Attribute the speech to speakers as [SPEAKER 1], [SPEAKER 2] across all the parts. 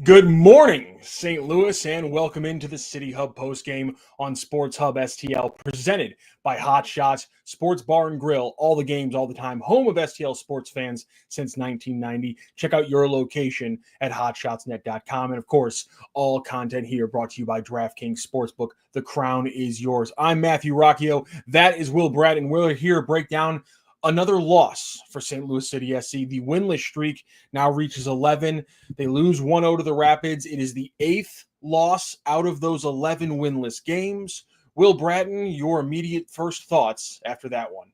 [SPEAKER 1] Good morning, St. Louis, and welcome into the City Hub postgame on Sports Hub STL, presented by Hot Shots Sports Bar and Grill. All the games, all the time. Home of STL sports fans since 1990. Check out your location at hotshotsnet.com. And of course, all content here brought to you by DraftKings Sportsbook. The crown is yours. I'm Matthew Rocchio. That is Will Bratton. We're here to break down another loss for St. Louis City SC. The winless streak now reaches 11. They lose 1-0 to the Rapids. It is the 8th loss out of those 11 winless games. Will Bratton, your immediate first thoughts after that one?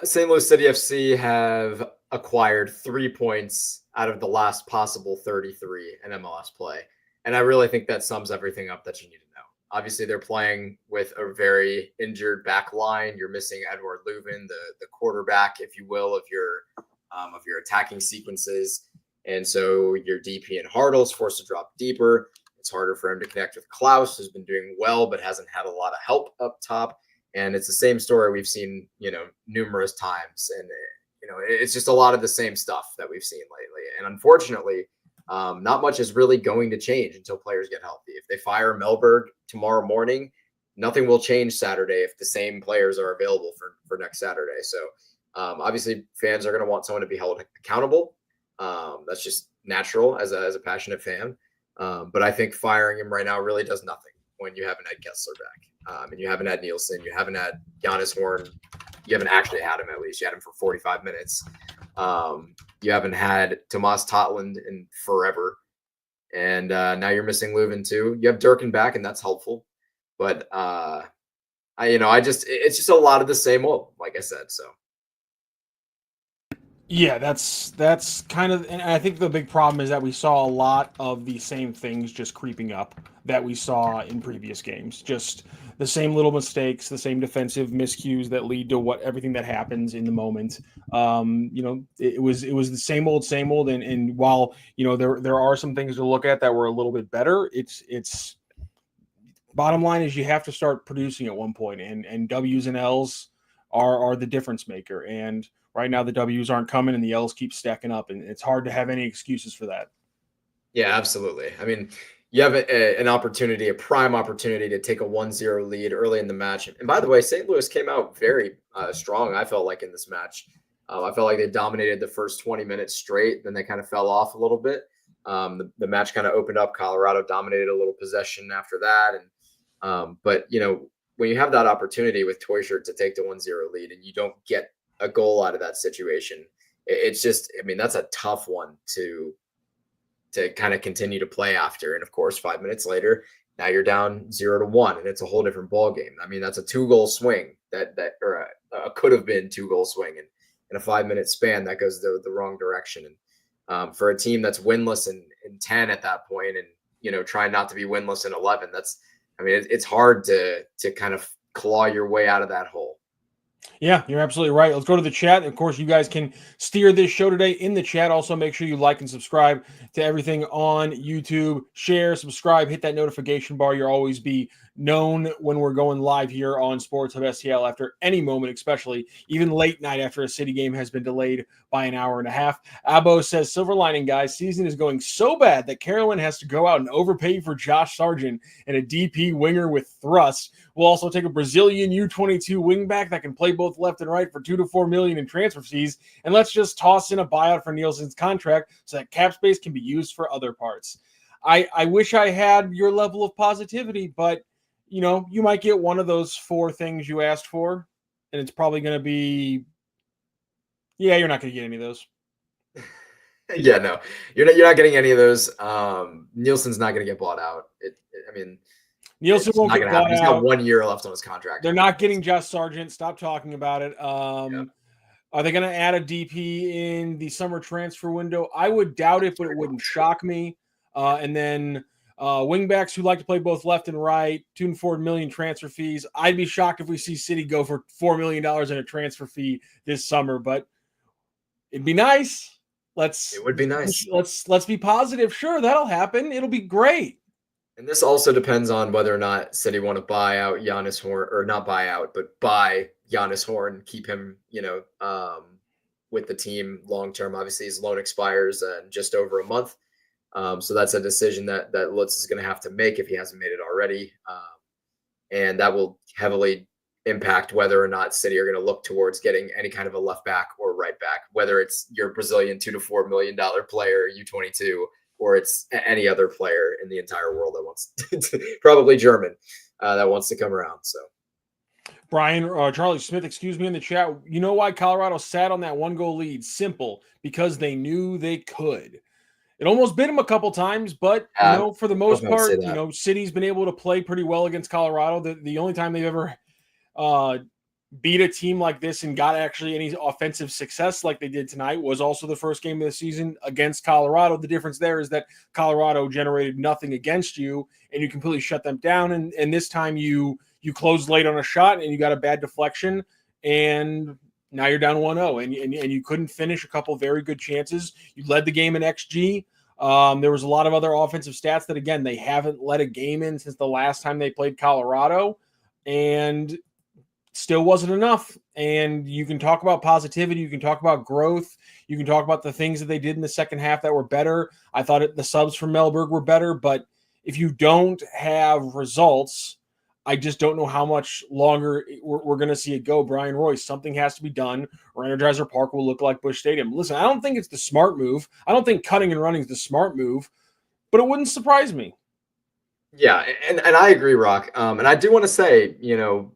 [SPEAKER 2] St. Louis City FC have acquired 3 points out of the last possible 33 in MLS play. And I really think that sums everything up that you need to know. Obviously, they're playing with a very injured back line. You're missing Edward Leuven, the quarterback, if you will, of your attacking sequences. And so your DP and Hartle's forced to drop deeper. It's harder for him to connect with Klaus, who's been doing well, but hasn't had a lot of help up top. And it's the same story we've seen, numerous times. And, it's just a lot of the same stuff that we've seen lately. And unfortunately, not much is really going to change until players get healthy. If they fire Melberg tomorrow morning, nothing will change Saturday if the same players are available for next Saturday. So obviously fans are going to want someone to be held accountable. That's just natural as a passionate fan. But I think firing him right now really does nothing when you haven't had Kessler back. And you haven't had Nielsen. You haven't had Giannis Horn. You haven't actually had him, at least. You had him for 45 minutes. You haven't had Tomas Totland in forever. And now you're missing Leuven too. You have Durkin back, and that's helpful. But it's just a lot of the same old, like I said. So
[SPEAKER 1] yeah, that's kind of, and I think the big problem is that we saw a lot of the same things just creeping up that we saw in previous games. Just the same little mistakes, the same defensive miscues that lead to everything that happens in the moment. It was the same old, and while there are some things to look at that were a little bit better, it's bottom line is you have to start producing at one point, and W's and L's are the difference maker. And right now the W's aren't coming and the L's keep stacking up, and it's hard to have any excuses for that.
[SPEAKER 2] Yeah, absolutely. I mean, you have a prime opportunity to take a 1-0 lead early in the match. And by the way, St. Louis came out very strong, I felt like, in this match. I felt like they dominated the first 20 minutes straight. Then they kind of fell off a little bit. The match kind of opened up. Colorado dominated a little possession after that. But when you have that opportunity with Toyshirt to take the 1-0 lead and you don't get a goal out of that situation, it's just, that's a tough one to kind of continue to play after. And of course, 5 minutes later, now you're down 0-1, and it's a whole different ball game. That's a 2-goal swing or a could have been 2-goal swing, and in a 5-minute span that goes the wrong direction. And for a team that's winless in 10 at that point, and trying not to be winless in 11, it's hard to kind of claw your way out of that hole.
[SPEAKER 1] Yeah, you're absolutely right. Let's go to the chat. Of course, you guys can steer this show today in the chat. Also, make sure you like and subscribe to everything on YouTube. Share, subscribe, hit that notification bar. You'll always be known when we're going live here on Sports Hub STL after any moment, especially even late night after a City game has been delayed by an hour and a half. Abo says, silver lining, guys. Season is going so bad that Carolyn has to go out and overpay for Josh Sargent and a DP winger with thrust. We'll also take a Brazilian U22 wingback that can play both left and right for $2 to $4 million in transfer fees. And let's just toss in a buyout for Nielsen's contract so that cap space can be used for other parts. I wish I had your level of positivity, but you might get one of those 4 things you asked for, and it's probably going to be, you're not going to get any of those.
[SPEAKER 2] Yeah, no, you're not getting any of those. Nielsen's not going to get bought out.
[SPEAKER 1] Nielsen won't get bought out.
[SPEAKER 2] He's got 1 year left on his contract.
[SPEAKER 1] They're not getting Josh Sargent. Stop talking about it. Are they going to add a DP in the summer transfer window? I would doubt it, but it wouldn't shock me. And then wingbacks who like to play both left and right, $2 to $4 million transfer fees. I'd be shocked if we see City go for $4 million in a transfer fee this summer, but it'd be nice.
[SPEAKER 2] It would be nice.
[SPEAKER 1] Let's be positive. Sure, that'll happen. It'll be great.
[SPEAKER 2] And this also depends on whether or not City want to buy out Giannis Horn, or not buy out, but buy Giannis Horn, keep him, with the team long term. Obviously, his loan expires in just over a month. So that's a decision that Lutz is going to have to make if he hasn't made it already. And that will heavily impact whether or not City are going to look towards getting any kind of a left back or right back, whether it's your Brazilian $2 to $4 million player, U22, or it's any other player in the entire world that wants to, probably German, that wants to come around. So
[SPEAKER 1] Brian, Charlie Smith, excuse me, in the chat. You know why Colorado sat on that 1-goal lead? Simple, because they knew they could. It almost bit them a couple times, but for the most part, City's been able to play pretty well against Colorado. The only time they've ever beat a team like this and got actually any offensive success like they did tonight was also the first game of the season against Colorado. The difference there is that Colorado generated nothing against you, and you completely shut them down. And this time you closed late on a shot, and you got a bad deflection, and now you're down 1-0, and you couldn't finish a couple very good chances. You led the game in XG. There was a lot of other offensive stats that, again, they haven't let a game in since the last time they played Colorado, and still wasn't enough. And you can talk about positivity. You can talk about growth. You can talk about the things that they did in the second half that were better. I thought the subs from Mellberg were better, but if you don't have results, I just don't know how much longer we're going to see it go. Brian Royce, something has to be done, or Energizer Park will look like Busch Stadium. Listen, I don't think it's the smart move. I don't think cutting and running is the smart move, but it wouldn't surprise me.
[SPEAKER 2] Yeah, and I agree, Rock. And I do want to say,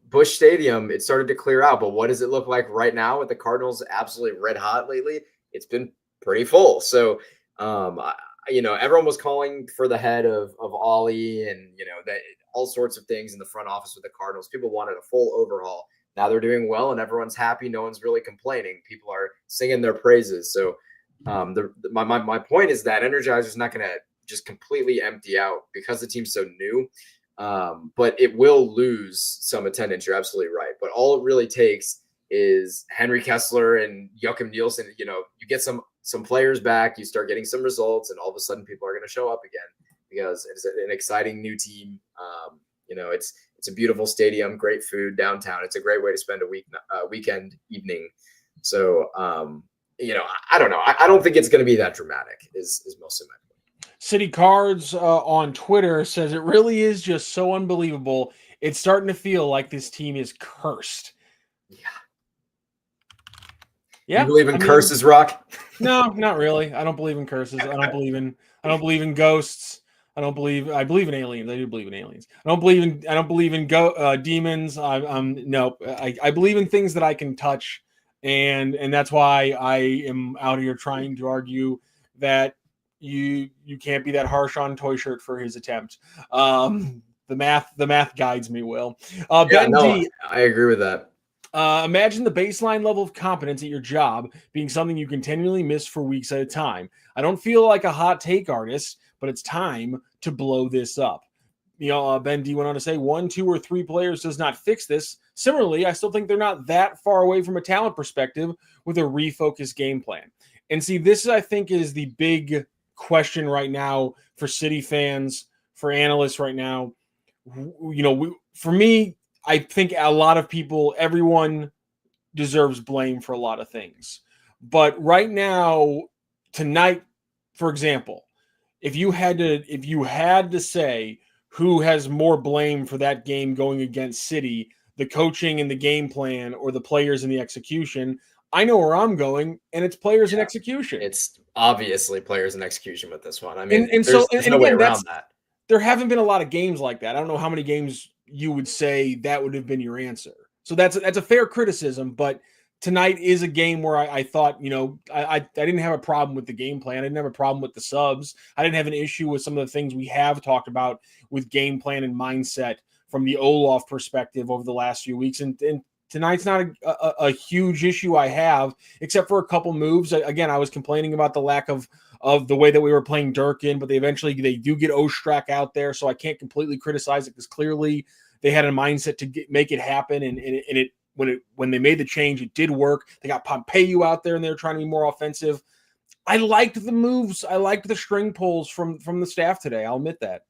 [SPEAKER 2] Busch Stadium, it started to clear out, but what does it look like right now with the Cardinals absolutely red hot lately? It's been pretty full. So, everyone was calling for the head of Ollie and, that all sorts of things in the front office with the Cardinals. People wanted a full overhaul. Now they're doing well and everyone's happy. No one's really complaining. People are singing their praises. So my point is that Energizer's not going to just completely empty out because the team's so new. But it will lose some attendance. You're absolutely right. But all it really takes is Henry Kessler and Joachim Nielsen. You get some players back, you start getting some results, and all of a sudden people are going to show up again because it's an exciting new team. It's a beautiful stadium, great food downtown. It's a great way to spend a weekend evening. So, I don't know. I don't think it's going to be that dramatic is most of my point.
[SPEAKER 1] City Cards on Twitter says it really is just so unbelievable. It's starting to feel like this team is cursed.
[SPEAKER 2] Yeah. You believe in curses, Rock?
[SPEAKER 1] No, not really. I don't believe in curses. I don't believe in ghosts. I believe in aliens. I do believe in aliens. I don't believe in demons. I believe in things that I can touch, and that's why I am out here trying to argue that you can't be that harsh on Toy Shirt for his attempt. The math guides me, Will. Ben D,
[SPEAKER 2] I agree with that.
[SPEAKER 1] Imagine the baseline level of competence at your job being something you continually miss for weeks at a time. I don't feel like a hot take artist, but it's time to blow this up. Ben D went on to say 1, 2, or 3 players does not fix this. Similarly, I still think they're not that far away from a talent perspective with a refocused game plan. And see, this I think is the big question right now for City fans, for analysts right now. For me, I think a lot of people, everyone deserves blame for a lot of things. But right now, tonight, for example, if you had to say who has more blame for that game going against City, the coaching and the game plan, or the players and the execution, I know where I'm going, and it's players and execution.
[SPEAKER 2] It's obviously players and execution with this one. I mean, there's no way around that.
[SPEAKER 1] There haven't been a lot of games like that. I don't know how many games you would say that would have been your answer. So that's a fair criticism, but tonight is a game where I thought, I didn't have a problem with the game plan. I didn't have a problem with the subs. I didn't have an issue with some of the things we have talked about with game plan and mindset from the Olaf perspective over the last few weeks. And tonight's not a huge issue I have, except for a couple moves. Again, I was complaining about the lack of the way that we were playing Durkin, but they do get Ostrak out there, so I can't completely criticize it because clearly they had a mindset to make it happen, and when they made the change, it did work. They got Pompeu out there, and they were trying to be more offensive. I liked the moves. I liked the string pulls from the staff today. I'll admit that.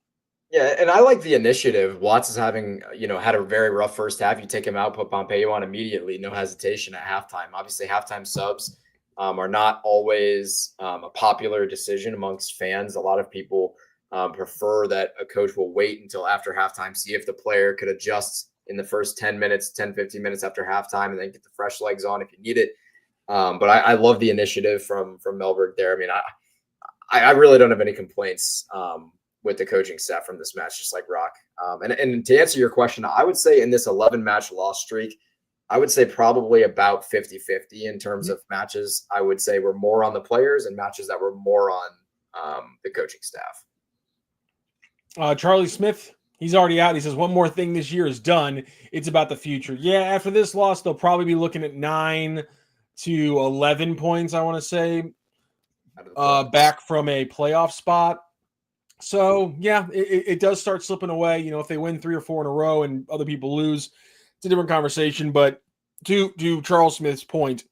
[SPEAKER 2] Yeah, and I like the initiative. Watts is having, had a very rough first half. You take him out, put Pompeu on immediately, no hesitation at halftime. Obviously, halftime subs are not always a popular decision amongst fans. A lot of people prefer that a coach will wait until after halftime, see if the player could adjust in the first 10 minutes, 10, 15 minutes after halftime, and then get the fresh legs on if you need it. But I love the initiative from Melberg there. I mean, I really don't have any complaints with the coaching staff from this match, just like Rock. And to answer your question, I would say in this 11-match loss streak, I would say probably about 50-50 in terms of matches. I would say we're more on the players and matches that were more on the coaching staff.
[SPEAKER 1] Charlie Smith, he's already out. He says one more thing this year is done. It's about the future. Yeah, after this loss, they'll probably be looking at 9 to 11 points, I want to say, back from a playoff spot. So, yeah, it does start slipping away. You know, if they win 3 or 4 in a row and other people lose, it's a different conversation. But to Charles Smith's point,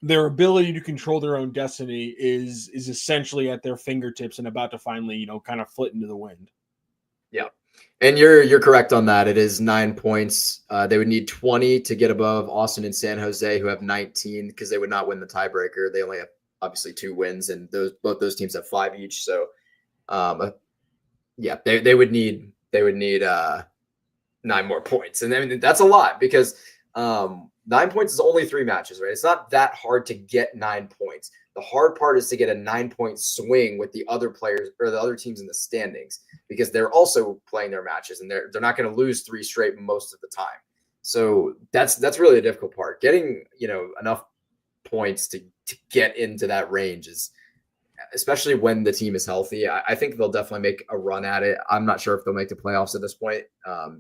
[SPEAKER 1] their ability to control their own destiny is essentially at their fingertips and about to finally, you know, kind of flit into the wind.
[SPEAKER 2] Yeah. And you're correct on that. It is 9 points. They would need 20 to get above Austin and San Jose, who have 19, because they would not win the tiebreaker. They only have obviously 2 wins, and both those teams have 5 each. So, yeah, they would need 9 more points, and I mean that's a lot because 9 points is only 3 matches, right? It's not that hard to get 9 points. The hard part is to get a 9-point swing with the other players or the other teams in the standings, because they're also playing their matches and they're not going to lose 3 straight most of the time. So that's really a difficult part. Getting, you know, enough points to get into that range is, especially when the team is healthy. I think they'll definitely make a run at it. I'm not sure if they'll make the playoffs at this point,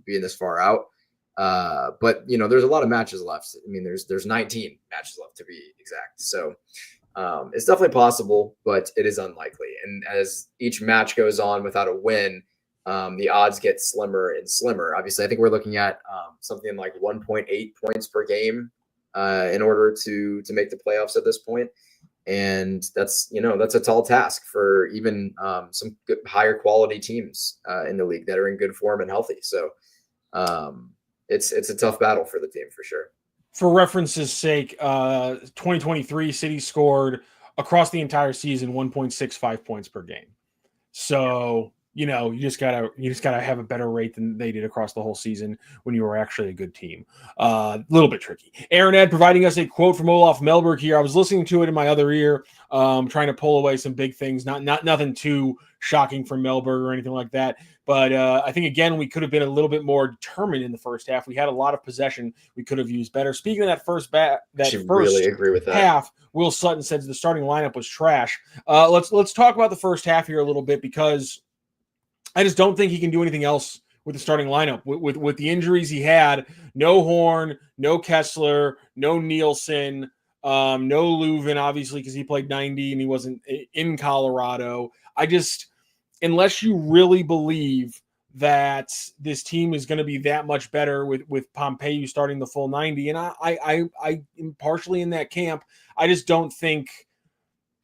[SPEAKER 2] being this far out. But you know, there's a lot of matches left. I mean, there's 19 matches left to be exact. So it's definitely possible, but it is unlikely. And as each match goes on without a win, the odds get slimmer and slimmer. Obviously, I think we're looking at something like 1.8 points per game in order to make the playoffs at this point. And that's a tall task for even some good, higher quality teams in the league that are in good form and healthy. So it's a tough battle for the team for sure.
[SPEAKER 1] For reference's sake, 2023 City scored across the entire season 1.65 points per game. So, you know, you just gotta have a better rate than they did across the whole season when you were actually a good team. A little bit tricky. Aaron Ed providing us a quote from Olaf Melberg here. I was listening to it in my other ear, trying to pull away some big things. Not nothing too shocking from Melberg or anything like that. But I think, again, we could have been a little bit more determined in the first half. We had a lot of possession we could have used better. Speaking of that first
[SPEAKER 2] really agree with that.
[SPEAKER 1] half, Will Sutton says the starting lineup was trash. Let's talk about the first half here a little bit, because I just don't think he can do anything else with the starting lineup. With the injuries he had, no Horn, no Kessler, no Nielsen, no Leuven, obviously, because he played 90 and he wasn't in Colorado. Unless you really believe that this team is going to be that much better with Pompeu starting the full 90, and I am partially in that camp, I just don't think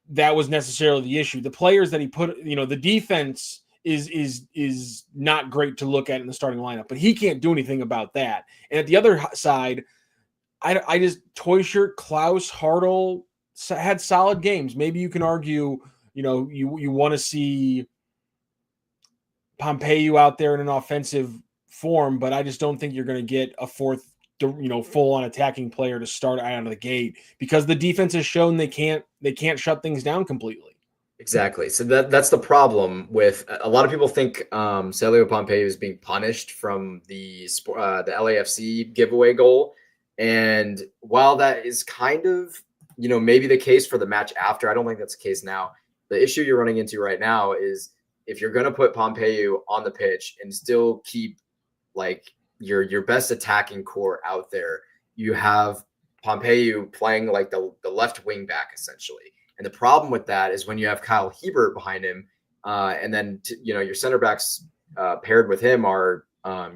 [SPEAKER 1] that was necessarily the issue. The players that he put, you know, the defense is not great to look at in the starting lineup, but he can't do anything about that. And at the other side, I just Teuscher, Klaus, Hartl had solid games. Maybe you can argue, you know, you want to see Pompeu out there in an offensive form, but I just don't think you're going to get a fourth, you know, full-on attacking player to start out of the gate, because the defense has shown they can't shut things down completely.
[SPEAKER 2] Exactly. So that's the problem with a lot of people think Celio Pompeu is being punished from the LAFC giveaway goal. And while that is kind of, you know, maybe the case for the match after, I don't think that's the case now. The issue you're running into right now is, if you're going to put Pompeu on the pitch and still keep like your best attacking core out there, you have Pompeu playing like the left wing back essentially. And the problem with that is when you have Kyle Hebert behind him, and then you know, your center backs paired with him are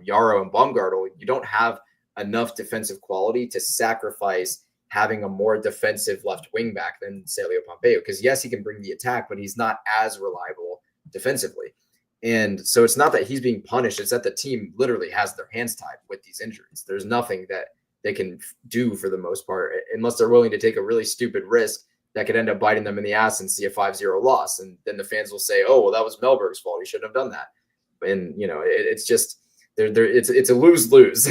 [SPEAKER 2] Yarrow and Baumgartel, you don't have enough defensive quality to sacrifice having a more defensive left wing back than Celio Pompeu. Because yes, he can bring the attack, but he's not as reliable defensively. And so it's not that he's being punished, it's that the team literally has their hands tied with these injuries. There's nothing that they can do for the most part, unless they're willing to take a really stupid risk that could end up biting them in the ass and see a 5-0 loss. And then the fans will say, oh, well, that was Melberg's fault. He shouldn't have done that. And, it's just it's a lose-lose.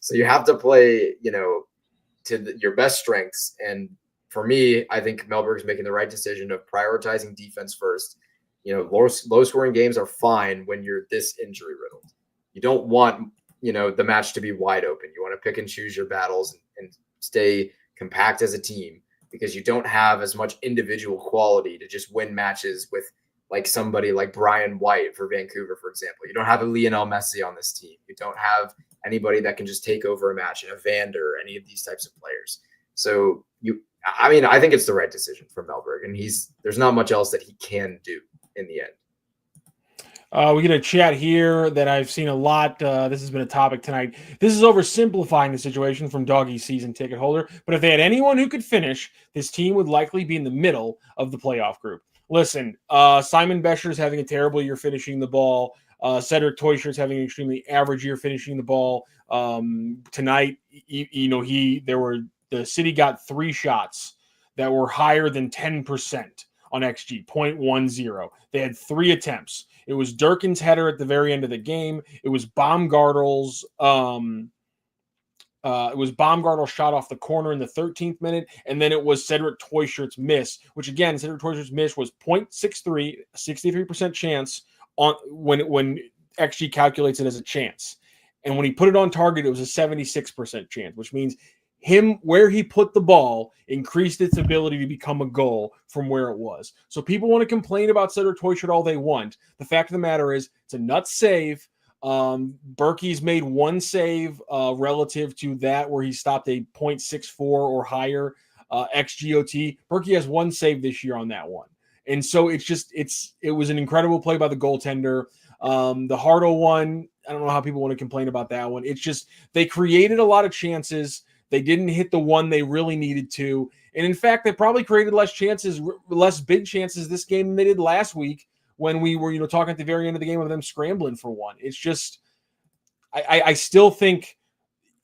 [SPEAKER 2] So you have to play, to your best strengths. And for me, I think Melberg's making the right decision of prioritizing defense first. Low scoring games are fine when you're this injury riddled. You don't want, the match to be wide open. You want to pick and choose your battles and stay compact as a team, because you don't have as much individual quality to just win matches with like somebody like Brian White for Vancouver, for example. You don't have a Lionel Messi on this team. You don't have anybody that can just take over a match, and Evander, any of these types of players. So I think it's the right decision for Melberg, and there's not much else that he can do in the end.
[SPEAKER 1] We get a chat here that I've seen a lot. This has been a topic tonight. This is oversimplifying the situation from Doggy's season ticket holder. But if they had anyone who could finish, this team would likely be in the middle of the playoff group. Listen, Simon Bescher's having a terrible year finishing the ball. Cedric Teuschert's having an extremely average year finishing the ball. Tonight, the City got 3 shots that were higher than 10% on XG, 0.10. They had 3 attempts. It was Durkin's header at the very end of the game. It was Baumgartel's shot off the corner in the 13th minute, and then it was Cedric Teuschert's miss, which again, Cedric Teuschert's miss was 0.63, a 63% chance on when XG calculates it as a chance. And when he put it on target, it was a 76% chance, which means where he put the ball increased its ability to become a goal from where it was. So people want to complain about Cedric Teuchert all they want. The fact of the matter is it's a nuts save. Berkey's made 1 save relative to that where he stopped a 0.64 or higher XGOT. Berkey has 1 save this year on that one. And so it was an incredible play by the goaltender. The Hartle one, I don't know how people want to complain about that one. It's just they created a lot of chances. They didn't hit the one they really needed to. And in fact, they probably created less big chances this game than they did last week when we were, talking at the very end of the game of them scrambling for one. It's just, I still think,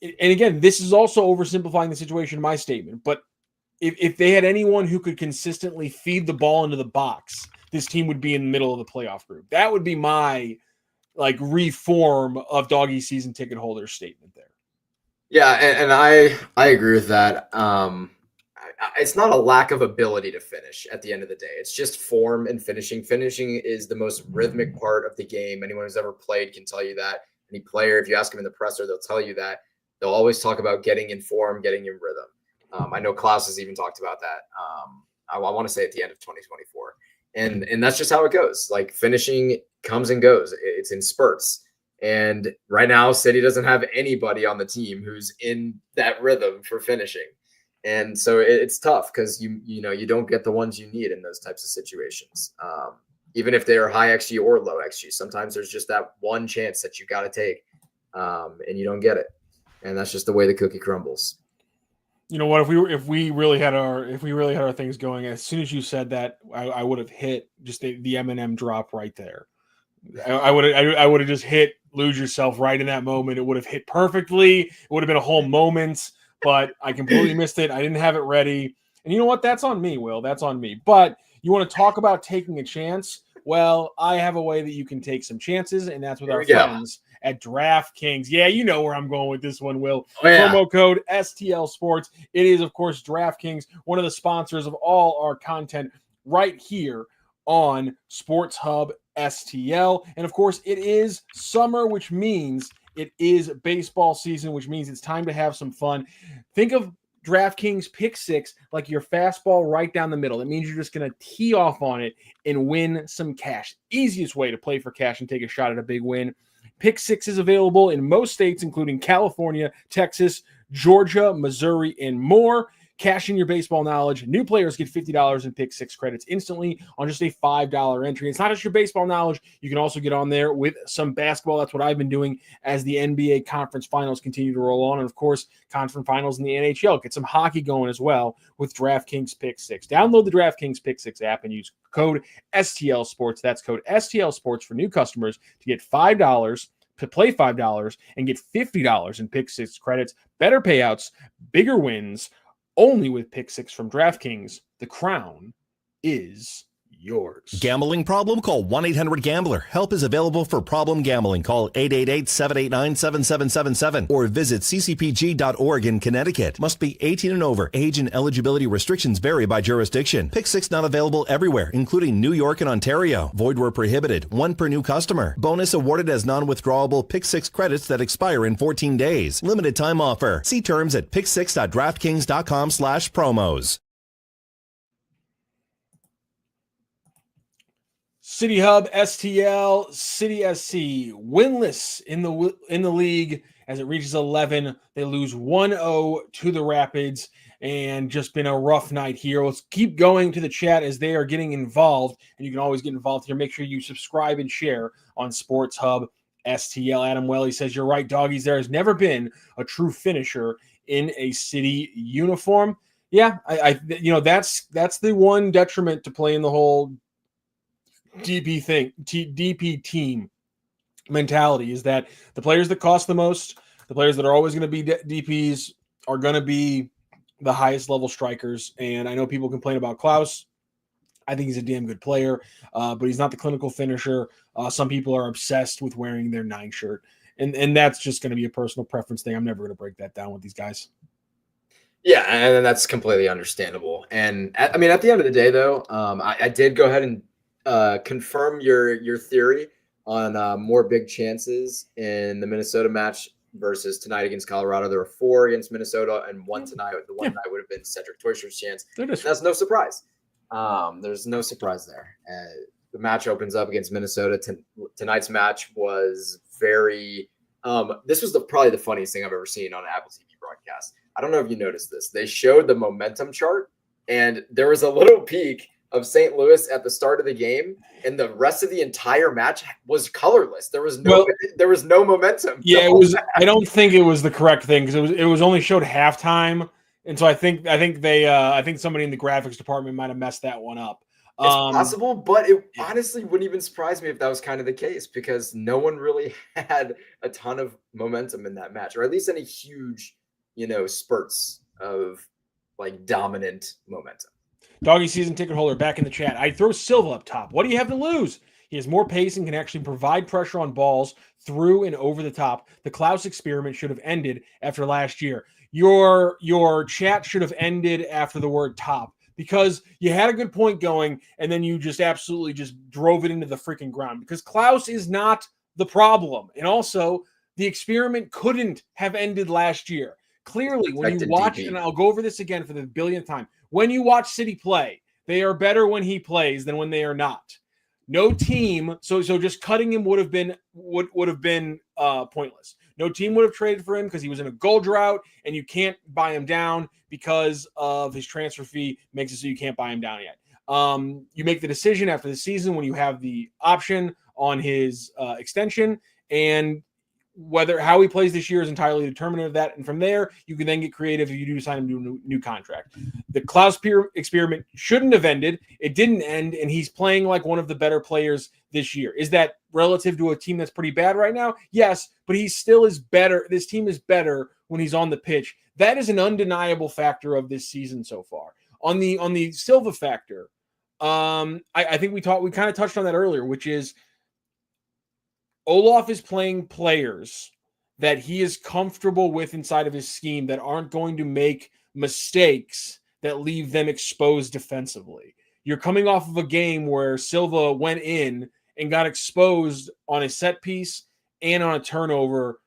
[SPEAKER 1] and again, this is also oversimplifying the situation in my statement, but if they had anyone who could consistently feed the ball into the box, this team would be in the middle of the playoff group. That would be my reform of Doggy season ticket holder statement there.
[SPEAKER 2] Yeah, and I agree with that. It's not a lack of ability to finish at the end of the day. It's just form and finishing. Finishing is the most rhythmic part of the game. Anyone who's ever played can tell you that. Any player, if you ask them in the presser, they'll tell you that. They'll always talk about getting in form, getting in rhythm. I know Klaus has even talked about that. I want to say at the end of 2024. And that's just how it goes. Like, finishing comes and goes. It's in spurts. And right now, City doesn't have anybody on the team who's in that rhythm for finishing. And so it's tough because you don't get the ones you need in those types of situations. Even if they are high XG or low XG, sometimes there's just that one chance that you got to take, and you don't get it. And that's just the way the cookie crumbles.
[SPEAKER 1] You know what? If we really had our things going, as soon as you said that, I would have hit just the Eminem drop right there. I would have just hit Lose Yourself right in that moment. It would have hit perfectly. It would have been a whole moment, but I completely missed it. I didn't have it ready. And you know what? That's on me, Will. That's on me. But you want to talk about taking a chance? Well, I have a way that you can take some chances, and that's with our friends at DraftKings. Yeah, you know where I'm going with this one, Will. Oh, yeah. Promo code STL Sports. It is, of course, DraftKings, one of the sponsors of all our content right here on Sports Hub STL. And of course, it is summer, which means it is baseball season, which means it's time to have some fun. Think of DraftKings Pick 6 like your fastball right down the middle. That means you're just going to tee off on it and win some cash. Easiest way to play for cash and take a shot at a big win. Pick 6 is available in most states, including California, Texas, Georgia, Missouri, and more. Cash in your baseball knowledge. New players get $50 in Pick 6 credits instantly on just a $5 entry. It's not just your baseball knowledge. You can also get on there with some basketball. That's what I've been doing as the NBA conference finals continue to roll on. And, of course, conference finals in the NHL. Get some hockey going as well with DraftKings Pick 6. Download the DraftKings Pick 6 app and use code STL Sports. That's code STL Sports for new customers to get $5 to play $5 and get $50 in Pick 6 credits. Better payouts, bigger wins, only with Pick 6 from DraftKings. The crown is yours.
[SPEAKER 3] Gambling problem? Call 1-800-GAMBLER. Help is available for problem gambling. Call 888-789-7777 or visit ccpg.org in Connecticut. Must be 18 and over. Age and eligibility restrictions vary by jurisdiction. Pick 6 not available everywhere, including New York and Ontario. Void where prohibited. 1 per new customer. Bonus awarded as non-withdrawable Pick 6 credits that expire in 14 days. Limited time offer. See terms at pick6.draftkings.com/promos.
[SPEAKER 1] City Hub, STL, City SC, winless in the league as it reaches 11. They lose 1-0 to the Rapids, and just been a rough night here. Let's keep going to the chat as they are getting involved, and you can always get involved here. Make sure you subscribe and share on Sports Hub STL. Adam Welly says, you're right, doggies. There has never been a true finisher in a City uniform. Yeah, I that's the one detriment to playing the whole DP team mentality, is that the players that cost the most, the players that are always going to be DPs, are going to be the highest level strikers. And I know people complain about Klaus. I think he's a damn good player, but he's not the clinical finisher. Some people are obsessed with wearing their 9 shirt, and that's just going to be a personal preference thing. I'm never going to break that down with these guys.
[SPEAKER 2] Yeah, and that's completely understandable. And at the end of the day, though, I did go ahead and confirm your theory on more big chances in the Minnesota match versus tonight against Colorado. There were 4 against Minnesota and 1 tonight. The one night would have been Cedric Teuscher's chance. That's no surprise. There's no surprise there. The match opens up against Minnesota. Tonight's match was very this was probably the funniest thing I've ever seen on an Apple TV broadcast. I don't know if you noticed this. They showed the momentum chart, and there was a little peak of St. Louis at the start of the game, and the rest of the entire match was colorless. There was no momentum.
[SPEAKER 1] Yeah, it was. I don't think it was the correct thing, because it was only showed halftime, and so I think somebody in the graphics department might have messed that one up.
[SPEAKER 2] It's possible, but it honestly wouldn't even surprise me if that was kind of the case, because no one really had a ton of momentum in that match, or at least any huge, spurts of like dominant momentum.
[SPEAKER 1] Doggy season ticket holder back in the chat. I'd throw Silva up top. What do you have to lose? He has more pace and can actually provide pressure on balls through and over the top. The Klaus experiment should have ended after last year. Your chat should have ended after the word top, because you had a good point going, and then you just absolutely just drove it into the freaking ground, because Klaus is not the problem. And also, the experiment couldn't have ended last year. Clearly, when you watch, and I'll go over this again for the billionth time, when you watch City play, they are better when he plays than when they are not. No team, so just cutting him would have been pointless. No team would have traded for him because he was in a goal drought, and you can't buy him down because of his transfer fee makes it so you can't buy him down yet. You make the decision after the season when you have the option on his extension, and how he plays this year is entirely determinant of that. And from there, you can then get creative if you do sign him to a new contract. The Klaus experiment shouldn't have ended. It didn't end, and he's playing like one of the better players this year. Is that relative to a team that's pretty bad right now? Yes, but he still is better. This team is better when he's on the pitch. That is an undeniable factor of this season so far. On the Silva factor, I think we kind of touched on that earlier, which is Olaf is playing players that he is comfortable with inside of his scheme that aren't going to make mistakes that leave them exposed defensively. You're coming off of a game where Silva went in and got exposed on a set piece and on a turnover.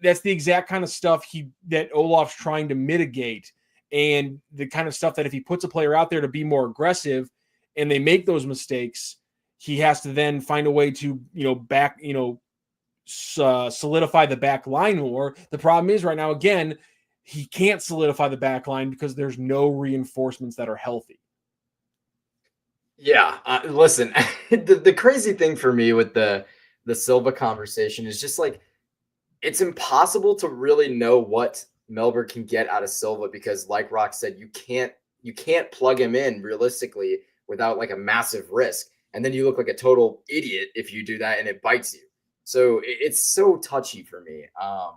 [SPEAKER 1] That's the exact kind of stuff that Olaf's trying to mitigate, and the kind of stuff that if he puts a player out there to be more aggressive and they make those mistakes, he has to then find a way to, solidify the back line more. The problem is right now, again, he can't solidify the back line because there's no reinforcements that are healthy.
[SPEAKER 2] Yeah. Listen, the crazy thing for me with the Silva conversation is just like, it's impossible to really know what Melbourne can get out of Silva, because like Rock said, you can't plug him in realistically without like a massive risk. And then you look like a total idiot if you do that and it bites you. So it's so touchy for me. I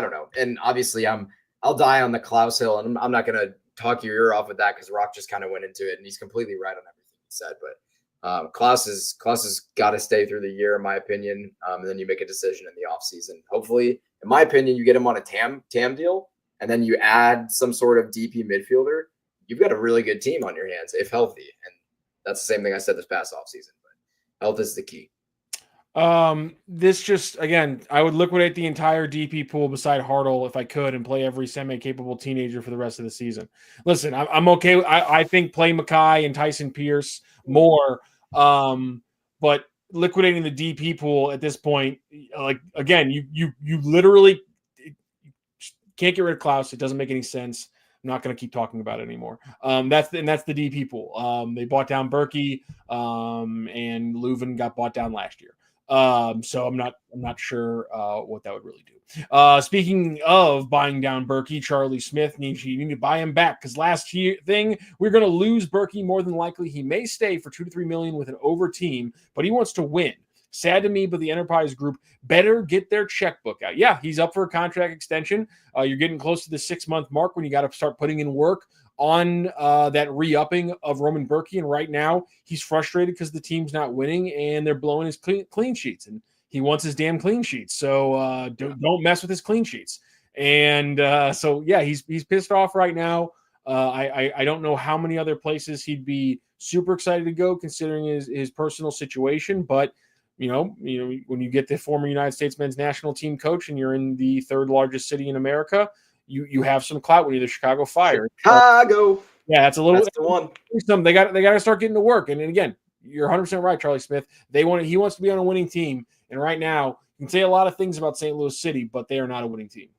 [SPEAKER 2] don't know. And obviously I'm I'll die on the Klaus Hill, and I'm not going to talk your ear off with that because Rock just kind of went into it, and he's completely right on everything he said. But Klaus has got to stay through the year, in my opinion, and then you make a decision in the offseason. Hopefully, in my opinion, you get him on a TAM deal, and then you add some sort of DP midfielder. You've got a really good team on your hands if healthy, and that's the same thing I said this past offseason. But health is the key.
[SPEAKER 1] This just, again, I would liquidate the entire DP pool beside Hartle if I could and play every semi-capable teenager for the rest of the season. Listen, I'm okay. I think play Mackay and Tyson Pierce more. But liquidating the DP pool at this point, like, again, you literally can't get rid of Klaus. It doesn't make any sense. I'm not going to keep talking about it anymore. That's the DP pool. They bought down Berkey, and Leuven got bought down last year. So I'm not sure what that would really do. Speaking of buying down Berkey, Charlie Smith you need to buy him back because last year we're going to lose Berkey more than likely. He may stay for $2 to $3 million with an over team, but he wants to win. Sad to me, but the Enterprise Group better get their checkbook out. Yeah, he's up for a contract extension. You're getting close to the 6-month mark when you got to start putting in work on that re-upping of Roman Berkey. And right now, he's frustrated because the team's not winning and they're blowing his clean sheets. And he wants his damn clean sheets. So don't mess with his clean sheets. And so, yeah, he's pissed off right now. I don't know how many other places he'd be super excited to go considering his personal situation, but you know, when you get the former United States men's national team coach and you're in the third largest city in America, you have some clout when you're the Chicago Fire.
[SPEAKER 2] Chicago.
[SPEAKER 1] Yeah, that's the
[SPEAKER 2] one.
[SPEAKER 1] They got to start getting to work. And again, you're 100% right, Charlie Smith. He wants to be on a winning team. And right now, you can say a lot of things about St. Louis City, but they are not a winning team.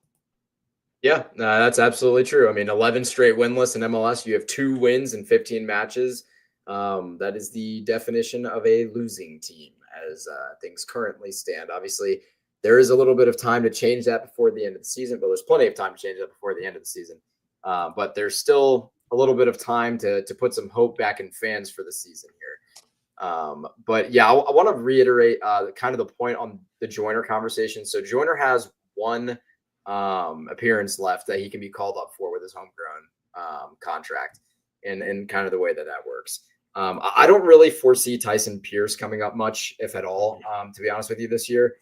[SPEAKER 2] Yeah, that's absolutely true. I mean, 11 straight winless in MLS. You have 2 wins in 15 matches. That is the definition of a losing team as things currently stand. Obviously, there is a little bit of time to change that before the end of the season, but there's plenty of time to change that before the end of the season. But there's still a little bit of time to put some hope back in fans for the season here. But yeah, I want to reiterate kind of the point on the Joyner conversation. So Joyner has 1 appearance left that he can be called up for with his homegrown contract and kind of the way that works. I don't really foresee Tyson Pierce coming up much, if at all, to be honest with you this year.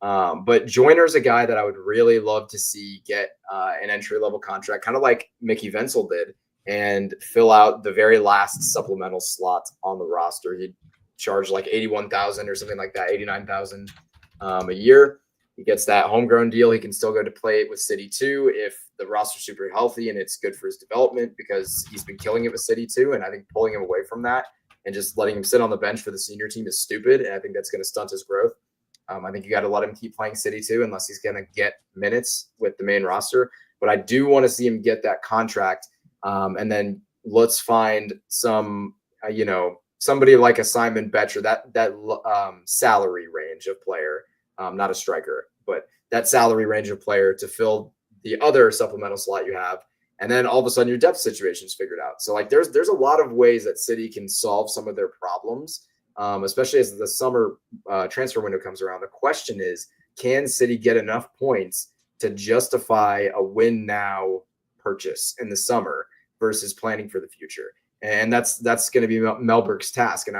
[SPEAKER 2] But Joyner's a guy that I would really love to see get an entry-level contract, kind of like Mickey Venzel did, and fill out the very last supplemental slot on the roster. He'd charge like $81,000 or something like that, $89,000 a year. He gets that homegrown deal. He can still go to play it with City 2 if the roster's super healthy and it's good for his development because he's been killing it with City 2. And I think pulling him away from that and just letting him sit on the bench for the senior team is stupid. And I think that's going to stunt his growth. I think you got to let him keep playing City 2 unless he's going to get minutes with the main roster. But I do want to see him get that contract. And then let's find some, somebody like a Simon Betcher, that salary range of player. Not a striker, but that salary range of player to fill the other supplemental slot you have. And then all of a sudden your depth situation is figured out. So like there's a lot of ways that City can solve some of their problems, especially as the summer transfer window comes around. The question is, can City get enough points to justify a win now purchase in the summer versus planning for the future? And that's going to be Melberg's task. And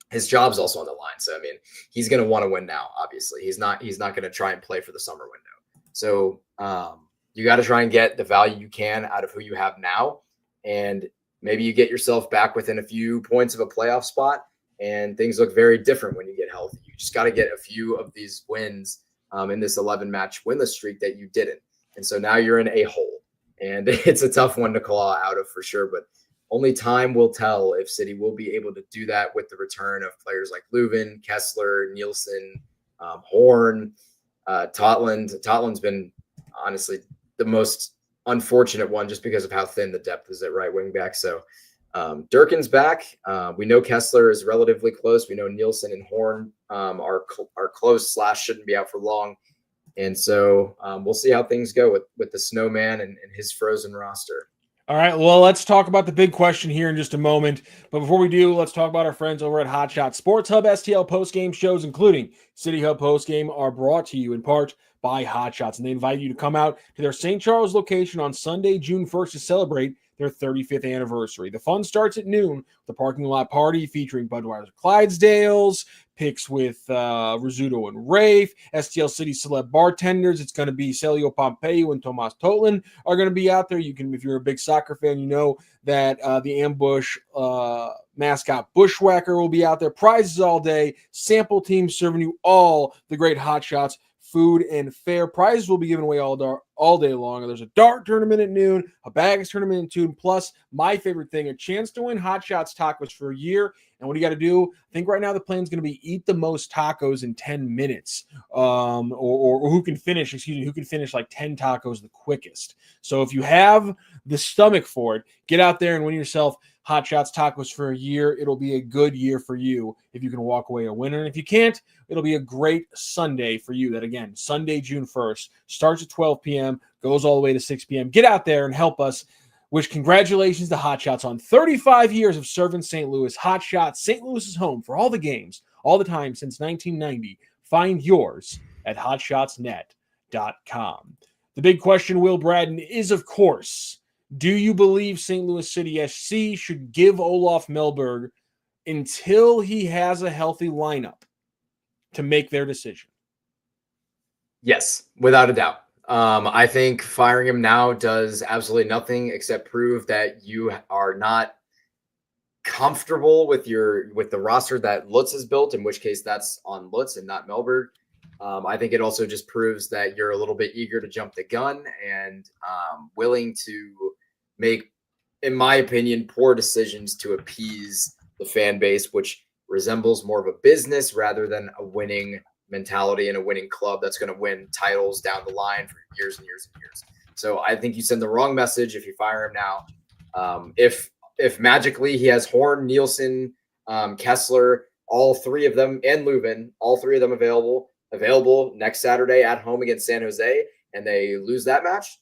[SPEAKER 2] his job's also on the line. So, I mean, he's going to want to win now, obviously. He's not going to try and play for the summer window. So you got to try and get the value you can out of who you have now. And maybe you get yourself back within a few points of a playoff spot and things look very different when you get healthy. You just got to get a few of these wins in this 11-match winless streak that you didn't. And so now you're in a hole. And it's a tough one to claw out of for sure. But only time will tell if City will be able to do that with the return of players like Leuven, Kessler, Nielsen, Horn, Totland. Totland's been honestly the most unfortunate one just because of how thin the depth is at right wing back. So Durkin's back. We know Kessler is relatively close. We know Nielsen and Horn are close / shouldn't be out for long. And so we'll see how things go with the Snowman and his frozen roster.
[SPEAKER 1] All right, well, let's talk about the big question here in just a moment. But before we do, let's talk about our friends over at Hot Shot Sports Hub. STL postgame shows, including City Hub postgame, are brought to you in part by Hot Shots. And they invite you to come out to their St. Charles location on Sunday, June 1st to celebrate their 35th anniversary. The fun starts at noon with the parking lot party featuring Budweiser Clydesdales, picks with Rizzuto and Rafe, STL City celeb bartenders. It's going to be Celio Pompeo and Tomas Totlin are going to be out there. You can, if you're a big soccer fan, you know that the Ambush mascot Bushwhacker will be out there. Prizes all day. Sample teams serving you all the great Hot Shots food and fare. Prizes will be given away all day long. There's a dart tournament at noon, a bags tournament at noon, plus my favorite thing, a chance to win Hot Shots tacos for a year. And what do you got to do? I think right now the plan is going to be eat the most tacos in 10 minutes, or who can finish like 10 tacos the quickest. So if you have the stomach for it, get out there and win yourself Hot Shots tacos for a year. It'll be a good year for you if you can walk away a winner. And if you can't, it'll be a great Sunday for you. That, again, Sunday, June 1st, starts at 12 p.m., goes all the way to 6 p.m. Get out there and help us. Wish congratulations to Hot Shots on 35 years of serving St. Louis. Hot Shots, St. Louis's home for all the games, all the time since 1990. Find yours at hotshotsnet.com. The big question, Will Bratton, is, of course, do you believe St. Louis City SC should give Olaf Melberg until he has a healthy lineup to make their decision?
[SPEAKER 2] Yes, without a doubt. I think firing him now does absolutely nothing except prove that you are not comfortable with the roster that Lutz has built, in which case that's on Lutz and not Melberg. I think it also just proves that you're a little bit eager to jump the gun and willing to make, in my opinion, poor decisions to appease the fan base, which resembles more of a business rather than a winning mentality and a winning club that's going to win titles down the line for years and years and years. So I think you send the wrong message if you fire him now. If magically he has Horn, Nielsen, Kessler, all three of them, and Leuven, all three of them available next Saturday at home against San Jose, and they lose that match,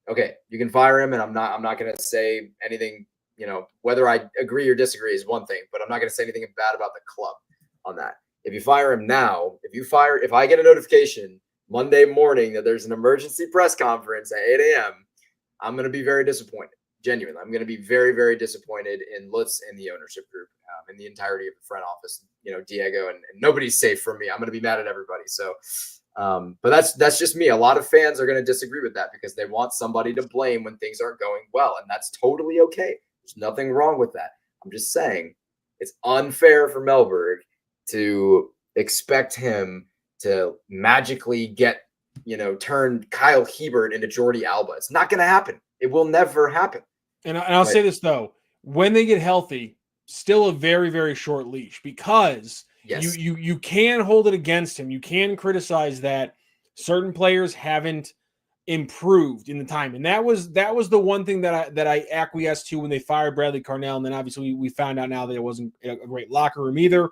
[SPEAKER 2] okay, you can fire him, and I'm not going to say anything. Whether I agree or disagree is one thing, but I'm not going to say anything bad about the club on that. If you fire him now, if I get a notification Monday morning that there's an emergency press conference at 8 a.m., I'm going to be very disappointed. Genuinely, I'm going to be very, very disappointed in Lutz and the ownership group and the entirety of the front office. Diego and nobody's safe from me. I'm going to be mad at everybody. So, but that's just me. A lot of fans are going to disagree with that because they want somebody to blame when things aren't going well, and that's totally okay. There's nothing wrong with that. I'm just saying it's unfair for Melberg to expect him to magically turn Kyle Hebert into Jordi Alba. It's not going to happen. It will never happen.
[SPEAKER 1] And I'll say this, though. When they get healthy, still a very, very short leash, because
[SPEAKER 2] yes,
[SPEAKER 1] you can hold it against him. You can criticize that certain players haven't improved in the time. And that was the one thing that I acquiesced to when they fired Bradley Carnell. And then obviously we found out now that it wasn't a great locker room either.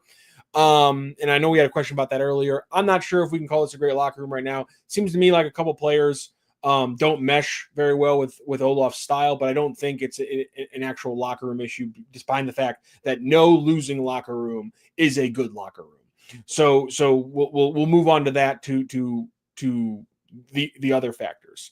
[SPEAKER 1] And I know we had a question about that earlier. I'm not sure if we can call this a great locker room right now. It seems to me like a couple players don't mesh very well with Olaf's style, but I don't think it's an actual locker room issue, despite the fact that no losing locker room is a good locker room. So we'll move on to that to the other factors.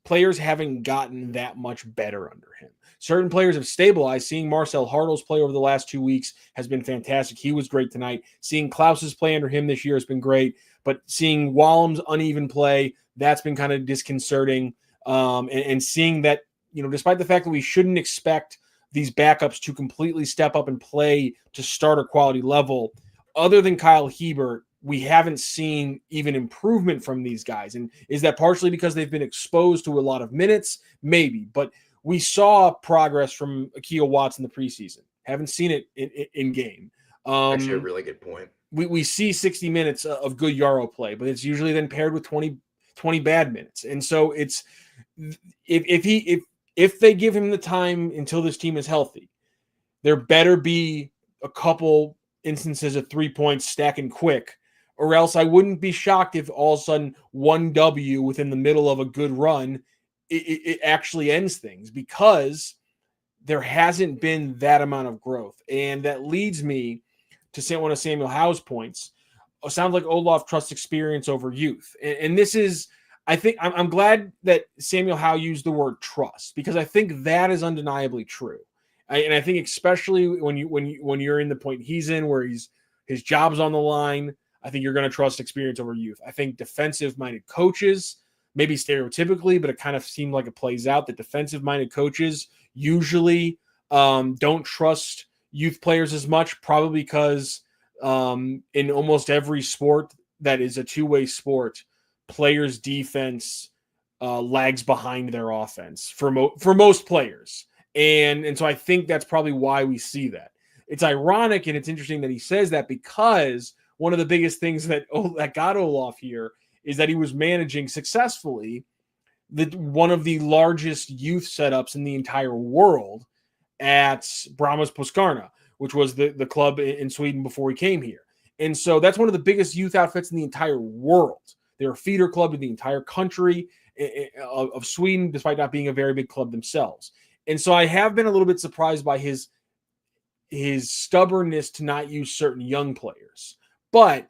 [SPEAKER 1] Players haven't gotten that much better under him. Certain players have stabilized. Seeing Marcel Hartels play over the last 2 weeks has been fantastic. He was great tonight. Seeing Klaus's play under him this year has been great. But seeing Wallem's uneven play, that's been kind of disconcerting. And seeing that, despite the fact that we shouldn't expect these backups to completely step up and play to starter quality level, other than Kyle Hebert, we haven't seen even improvement from these guys. And is that partially because they've been exposed to a lot of minutes? Maybe. But we saw progress from Akil Watts in the preseason. Haven't seen it in game.
[SPEAKER 2] Actually, a really good point.
[SPEAKER 1] We see 60 minutes of good Yarrow play, but it's usually then paired with 20 bad minutes. And so it's if they give him the time until this team is healthy, there better be a couple instances of 3 points stacking quick, or else I wouldn't be shocked if all of a sudden one W within the middle of a good run it actually ends things, because there hasn't been that amount of growth. And that leads me to say one of Samuel Howe's points. sounds like Olaf trusts experience over youth. And this is, I think, I'm glad that Samuel Howe used the word trust, because I think that is undeniably true. And I think especially when you're in the point he's in, where his job's on the line, I think you're going to trust experience over youth. I think defensive-minded coaches, maybe stereotypically, but it kind of seemed like it plays out that defensive-minded coaches usually don't trust youth players as much, probably because in almost every sport that is a two-way sport, players' defense lags behind their offense for most players. And so I think that's probably why we see that. It's ironic and it's interesting that he says that, because one of the biggest things that got Olaf here is that he was managing successfully one of the largest youth setups in the entire world at Brahmas Poskarna, which was the club in Sweden before he came here. And so that's one of the biggest youth outfits in the entire world. They're a feeder club to the entire country of Sweden, despite not being a very big club themselves. And so I have been a little bit surprised by his stubbornness to not use certain young players. But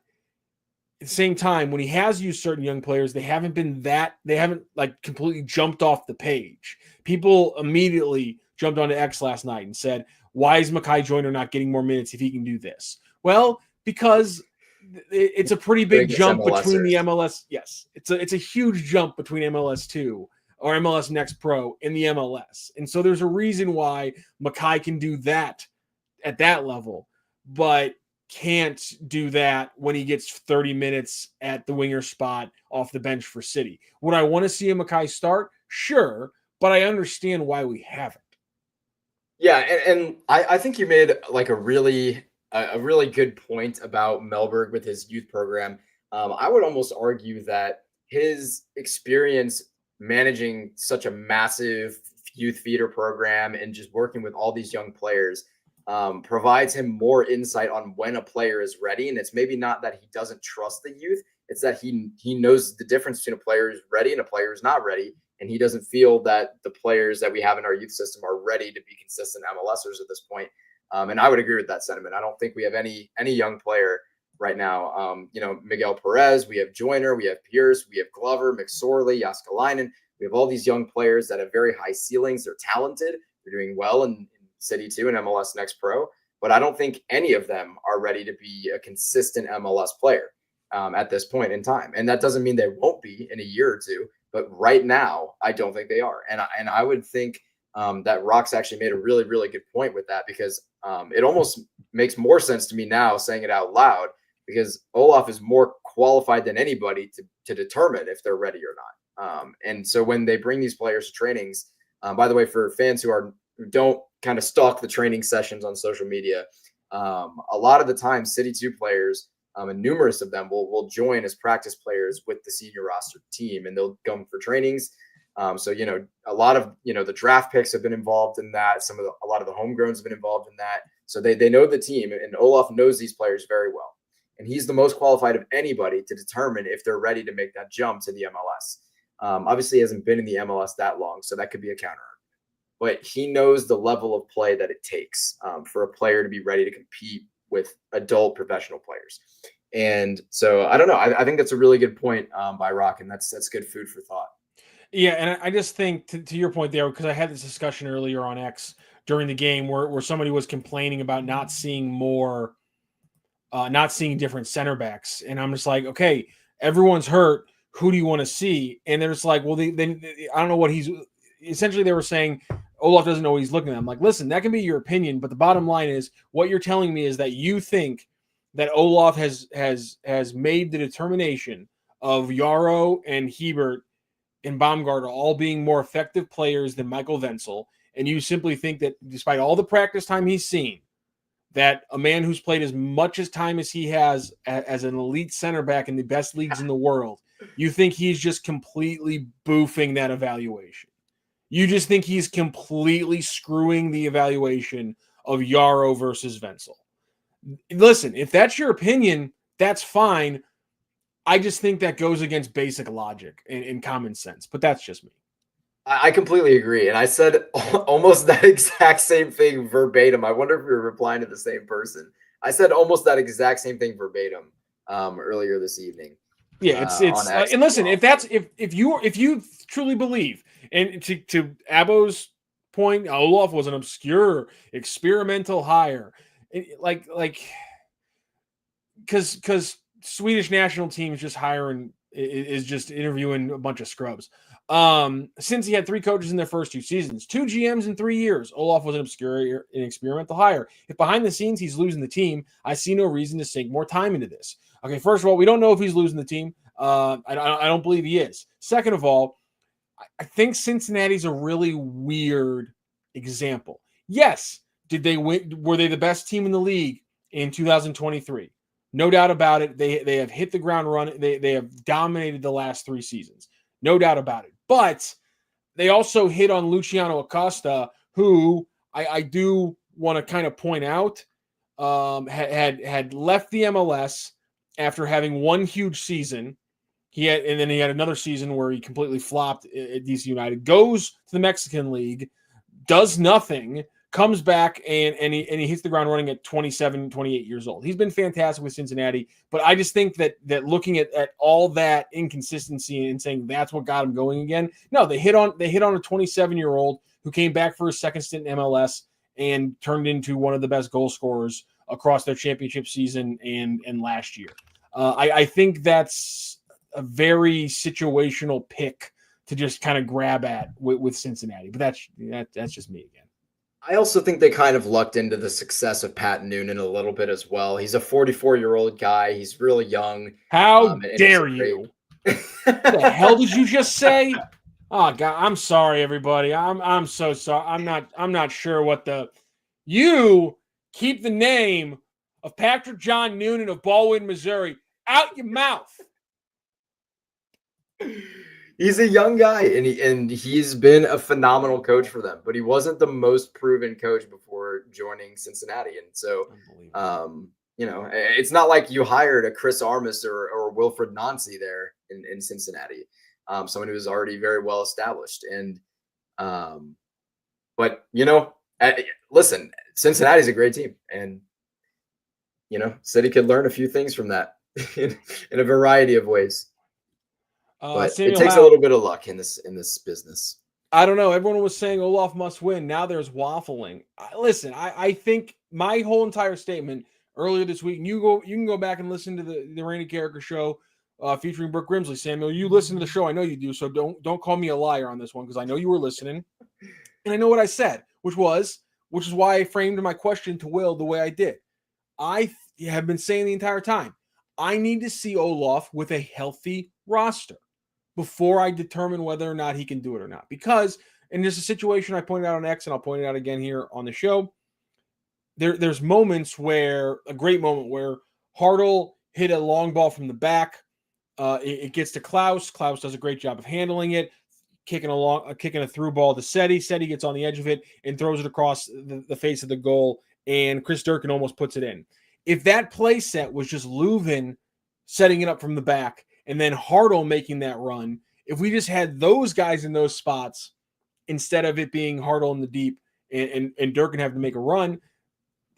[SPEAKER 1] at the same time, when he has used certain young players, they haven't like completely jumped off the page. People immediately jumped onto X last night and said, why is Mekhi Joyner not getting more minutes if he can do this? Well, because it's a pretty big jump between the MLS. Yes, it's a huge jump between MLS 2 or MLS Next Pro and the MLS. And so there's a reason why Mekhi can do that at that level, but can't do that when he gets 30 minutes at the winger spot off the bench for City. Would I want to see a Mekhi start? Sure, but I understand why we haven't.
[SPEAKER 2] Yeah, and I think you made like a really good point about Melberg with his youth program. I would almost argue that his experience managing such a massive youth feeder program and just working with all these young players provides him more insight on when a player is ready. And it's maybe not that he doesn't trust the youth. It's that he knows the difference between a player who's ready and a player who's not ready. And he doesn't feel that the players that we have in our youth system are ready to be consistent MLSers at this point. And I would agree with that sentiment. I don't think we have any young player right now. Miguel Perez, we have Joyner, we have Pierce, we have Glover, McSorley, Jaskalainen. We have all these young players that have very high ceilings. They're talented. They're doing well in City 2 and MLS Next Pro. But I don't think any of them are ready to be a consistent MLS player at this point in time. And that doesn't mean they won't be in a year or two. But right now, I don't think they are. And I would think that Rox actually made a really, really good point with that, because it almost makes more sense to me now saying it out loud, because Olaf is more qualified than anybody to determine if they're ready or not. And so when they bring these players to trainings, by the way, for fans who don't kind of stalk the training sessions on social media, a lot of the time City 2 players, and numerous of them will join as practice players with the senior roster team, and they'll come for trainings. So, a lot of, the draft picks have been involved in that. A lot of the homegrowns have been involved in that. So they know the team, and Olaf knows these players very well. And he's the most qualified of anybody to determine if they're ready to make that jump to the MLS. Obviously, he hasn't been in the MLS that long, so that could be a counter. But he knows the level of play that it takes for a player to be ready to compete with adult professional players. And so I don't know. I think that's a really good point by Rock, and that's good food for thought.
[SPEAKER 1] Yeah, and I just think to your point there, because I had this discussion earlier on X during the game where somebody was complaining about not seeing different center backs, and I'm just like, okay, everyone's hurt. Who do you want to see? And they're just like, well, then I don't know what he's. Essentially, they were saying Olaf doesn't know what he's looking at. I'm like, listen, that can be your opinion, but the bottom line is what you're telling me is that you think that Olaf has made the determination of Yarrow and Hebert and Baumgartner all being more effective players than Michael Wenzel, and you simply think that despite all the practice time he's seen, that a man who's played as much as time as he has as an elite center back in the best leagues in the world, you think he's just completely boofing that evaluation. You just think he's completely screwing the evaluation of Yarrow versus Wenzel. Listen, if that's your opinion, that's fine. I just think that goes against basic logic and common sense, but that's just me.
[SPEAKER 2] I completely agree. And I said almost that exact same thing verbatim. I wonder if we were replying to the same person. I said almost that exact same thing verbatim earlier this evening.
[SPEAKER 1] Yeah, it's
[SPEAKER 2] on X
[SPEAKER 1] and listen,
[SPEAKER 2] as
[SPEAKER 1] if you truly believe, and to Abo's point, Olaf was an obscure experimental hire, because Swedish national team is just hiring is just interviewing a bunch of scrubs. Since he had 3 coaches in their first 2 seasons, 2 GMs in 3 years, Olaf was an obscure and experimental hire. If behind the scenes he's losing the team, I see no reason to sink more time into this. Okay, first of all, we don't know if he's losing the team. I don't believe he is. Second of all, I think Cincinnati's a really weird example. Yes, did they win? Were they the best team in the league in 2023? No doubt about it. They have hit the ground running. They have dominated the last 3 seasons. No doubt about it. But they also hit on Luciano Acosta, who I do want to kind of point out had left the MLS after having one huge season. And then he had another season where he completely flopped at DC United, goes to the Mexican League, does nothing, comes back, and he hits the ground running at 27, 28 years old. He's been fantastic with Cincinnati, but I just think that looking at all that inconsistency and saying that's what got him going again, no, they hit on a 27-year-old who came back for his second stint in MLS and turned into one of the best goal scorers across their championship season and last year. I think that's a very situational pick to just kind of grab at with Cincinnati, but that's just me again.
[SPEAKER 2] I also think they kind of lucked into the success of Pat Noonan a little bit as well. He's a 44-year-old guy. He's really young.
[SPEAKER 1] How dare you? What the hell did you just say? Oh God, I'm sorry, everybody. I'm so sorry. I'm not sure what you keep the name of Patrick John Noonan of Baldwin, Missouri out your mouth.
[SPEAKER 2] He's a young guy, and he's been a phenomenal coach for them, but he wasn't the most proven coach before joining Cincinnati. And so, it's not like you hired a Chris Armas or Wilfred Nancy there in Cincinnati, someone who was already very well established. And, listen, Cincinnati's a great team, and City could learn a few things from that in a variety of ways. But it takes a little bit of luck in this business.
[SPEAKER 1] I don't know. Everyone was saying Olaf must win. Now there's waffling. Listen, I think my whole entire statement earlier this week, and you can go back and listen to the Randy Carricker show featuring Brooke Grimsley. Samuel, you listen to the show. I know you do. So don't call me a liar on this one, because I know you were listening. And I know what I said, which is why I framed my question to Will the way I did. I have been saying the entire time, I need to see Olaf with a healthy roster before I determine whether or not he can do it or not. Because, and there's a situation I pointed out on X, and I'll point it out again here on the show. There's moments where, a great moment where Hartl hit a long ball from the back. It gets to Klaus. Klaus does a great job of handling it, kicking a through ball to Seti. Seti gets on the edge of it and throws it across the face of the goal, and Chris Durkin almost puts it in. If that play set was just Leuven setting it up from the back, and then Hartl making that run, if we just had those guys in those spots, instead of it being Hartl in the deep and Durkin having to make a run,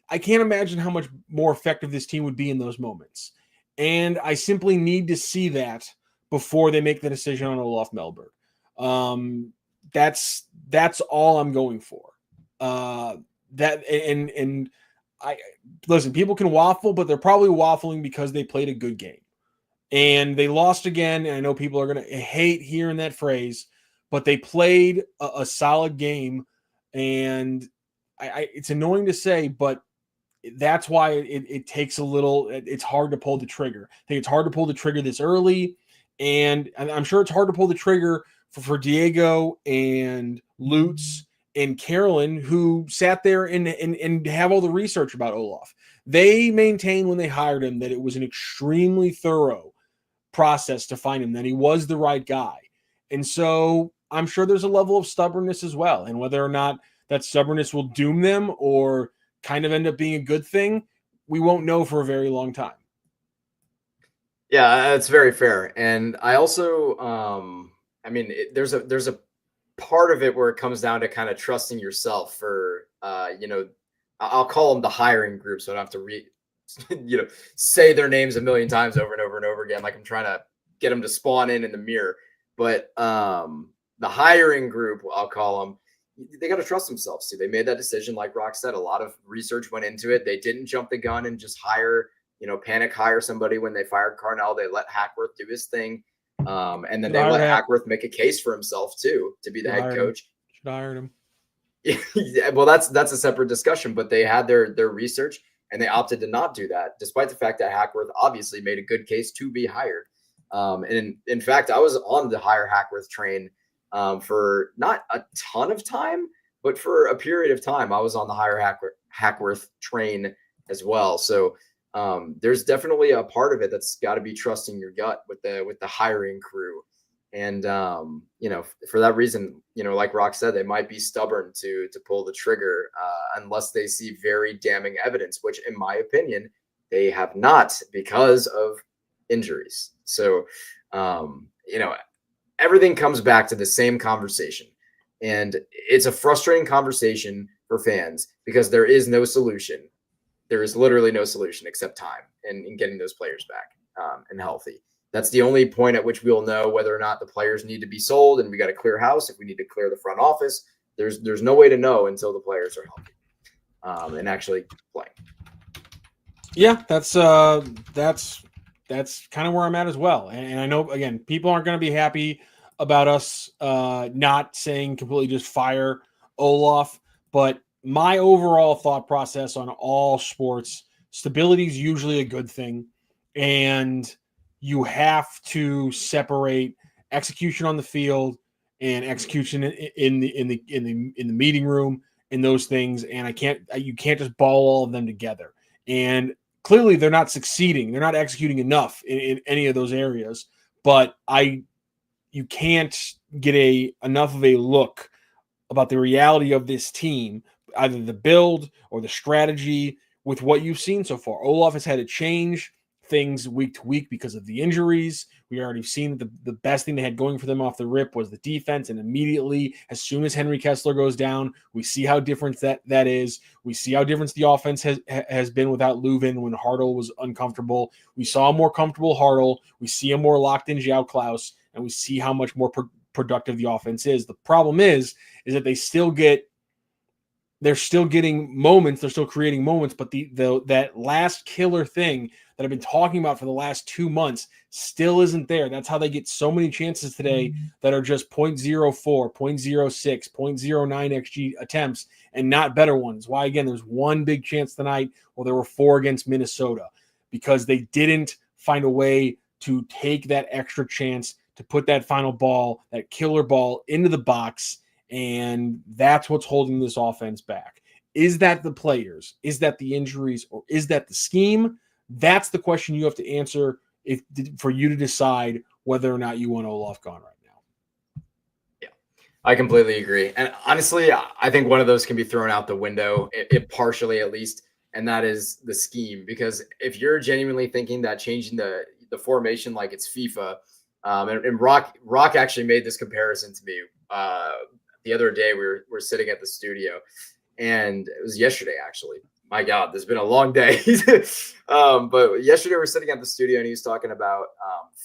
[SPEAKER 1] I can't imagine how much more effective this team would be in those moments. And I simply need to see that before they make the decision on Olaf Melberg. That's all I'm going for. Listen, people can waffle, but they're probably waffling because they played a good game. And they lost again, and I know people are going to hate hearing that phrase, but they played a solid game, and it's annoying to say, but that's why it takes a little. It's hard to pull the trigger. I think it's hard to pull the trigger this early, and I'm sure it's hard to pull the trigger for Diego and Lutz and Carolyn, who sat there and have all the research about Olaf. They maintained when they hired him that it was an extremely thorough process to find him, that he was the right guy. And so I'm sure there's a level of stubbornness as well. And whether or not that stubbornness will doom them or kind of end up being a good thing, we won't know for a very long time.
[SPEAKER 2] Yeah, that's very fair. And I also, there's a part of it where it comes down to kind of trusting yourself for, I'll call them the hiring group, so I don't have to say their names a million times over and over and over again, like I'm trying to get them to spawn in the mirror. But the hiring group, I'll call them, they got to trust themselves too. They made that decision, like Rock said. A lot of research went into it. They didn't jump the gun and just panic hire somebody when they fired Carnell. They let Hackworth do his thing, and then they let Hackworth make a case for himself too to be the head coach.
[SPEAKER 1] Should have hired him.
[SPEAKER 2] Yeah, well, that's a separate discussion. But they had their research, and they opted to not do that, despite the fact that Hackworth obviously made a good case to be hired. And in fact, I was on the hire Hackworth train for not a ton of time, but for a period of time. I was on the hire Hackworth train as well. So there's definitely a part of it that's got to be trusting your gut with the hiring crew. And for that reason, like Rock said, they might be stubborn to pull the trigger unless they see very damning evidence, which in my opinion, they have not because of injuries. So, everything comes back to the same conversation, and it's a frustrating conversation for fans because there is no solution. There is literally no solution except time and getting those players back and healthy. That's the only point at which we'll know whether or not the players need to be sold, and we got to clear house. If we need to clear the front office, there's no way to know until the players are healthy and actually playing.
[SPEAKER 1] Yeah, that's kind of where I'm at as well. And I know, again, people aren't going to be happy about us not saying completely just fire Olaf, but my overall thought process on all sports, stability is usually a good thing, and you have to separate execution on the field and execution in the meeting room and those things. And you can't just ball all of them together. And clearly they're not succeeding. They're not executing enough in any of those areas, but you can't get enough of a look about the reality of this team, either the build or the strategy, with what you've seen so far. Olaf has had to change things week to week because of the injuries. We already seen that the best thing they had going for them off the rip was the defense, and immediately, as soon as Henry Kessler goes down, we see how different that is. We see how different the offense has been without Leuven when Hartle was uncomfortable. We saw a more comfortable Hartle. We see a more locked-in João Klaus, and we see how much more productive the offense is. The problem is that they're still getting moments. They're still creating moments, but that last killer thing that I've been talking about for the last 2 months still isn't there. That's how they get so many chances today that are just 0.04, 0.06, 0.09 XG attempts and not better ones. Why, again, there's one big chance tonight. Well, there were 4 against Minnesota because they didn't find a way to take that extra chance to put that final ball, that killer ball, into the box. And that's what's holding this offense back. Is that the players? Is that the injuries? Or is that the scheme? That's the question you have to answer for you to decide whether or not you want Olaf gone right now.
[SPEAKER 2] Yeah, I completely agree. And honestly, I think one of those can be thrown out the window, it partially at least, and that is the scheme. Because if you're genuinely thinking that changing the formation like it's FIFA, and Rock actually made this comparison to me the other day. We were sitting at the studio, and it was yesterday actually. My God, this has been a long day. But yesterday we were sitting at the studio, and he was talking about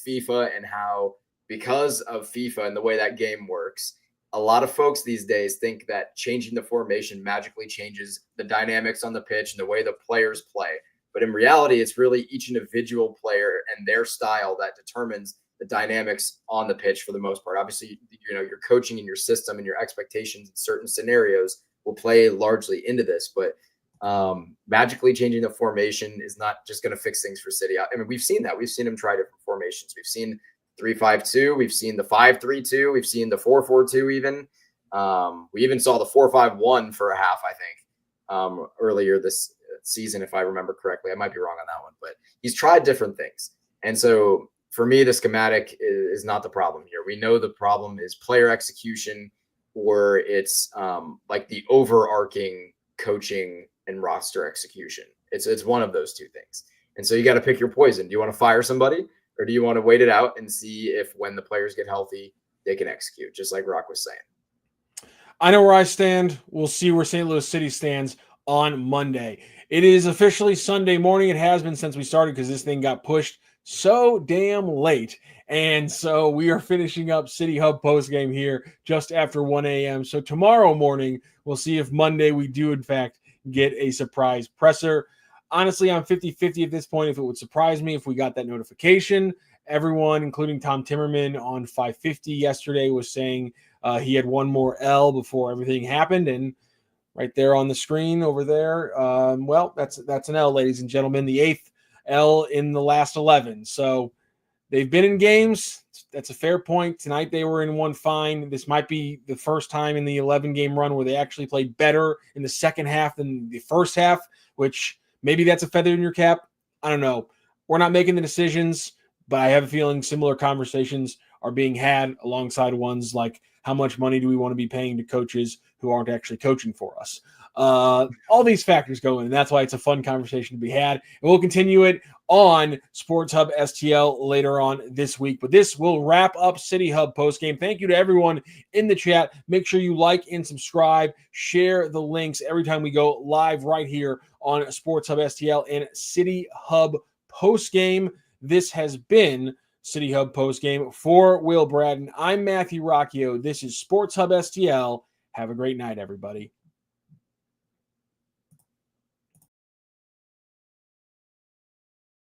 [SPEAKER 2] FIFA and how, because of FIFA and the way that game works, a lot of folks these days think that changing the formation magically changes the dynamics on the pitch and the way the players play. But in reality, it's really each individual player and their style that determines the dynamics on the pitch for the most part. Obviously, your coaching and your system and your expectations in certain scenarios will play largely into this, but magically changing the formation is not just going to fix things for City. I mean, we've seen that. We've seen them try different formations. We've seen 3-5-2. We've seen the 5-3-2. We've seen the 4-4-2 even. We even saw the 4-5-1 for a half, I think, earlier this season, if I remember correctly. I might be wrong on that one, but he's tried different things. And so for me, the schematic is not the problem here. We know the problem is player execution, or it's like the overarching coaching and roster execution. It's one of those two things. And so you got to pick your poison. Do you want to fire somebody, or do you want to wait it out and see if when the players get healthy, they can execute, just like Rock was saying?
[SPEAKER 1] I know where I stand. We'll see where St. Louis City stands. on Monday. It is officially Sunday morning. It has been since we started because this thing got pushed so damn late. And so we are finishing up City Hub postgame here just after 1 a.m. So tomorrow morning, we'll see if Monday we do, in fact, get a surprise presser. Honestly, I'm 50-50 at this point. If it would surprise me if we got that notification. Everyone, including Tom Timmerman on 550 yesterday, was saying he had one more L before everything happened. And right there on the screen over there, well, that's an L, ladies and gentlemen, the 8th L in the last 11. So they've been in games. That's a fair point. Tonight they were in one fine. This might be the first time in the 11-game run where they actually played better in the second half than the first half, which maybe that's a feather in your cap. I don't know. We're not making the decisions, but I have a feeling similar conversations are being had alongside ones like how much money do we want to be paying to coaches who aren't actually coaching for us. All these factors go in, and that's why it's a fun conversation to be had. And we'll continue it on Sports Hub STL later on this week. But this will wrap up City Hub postgame. Thank you to everyone in the chat. Make sure you like and subscribe. Share the links every time we go live right here on Sports Hub STL and City Hub postgame. This has been City Hub postgame for Will Bratton. I'm Matthew Rocchio. This is Sports Hub STL. Have a great night, everybody.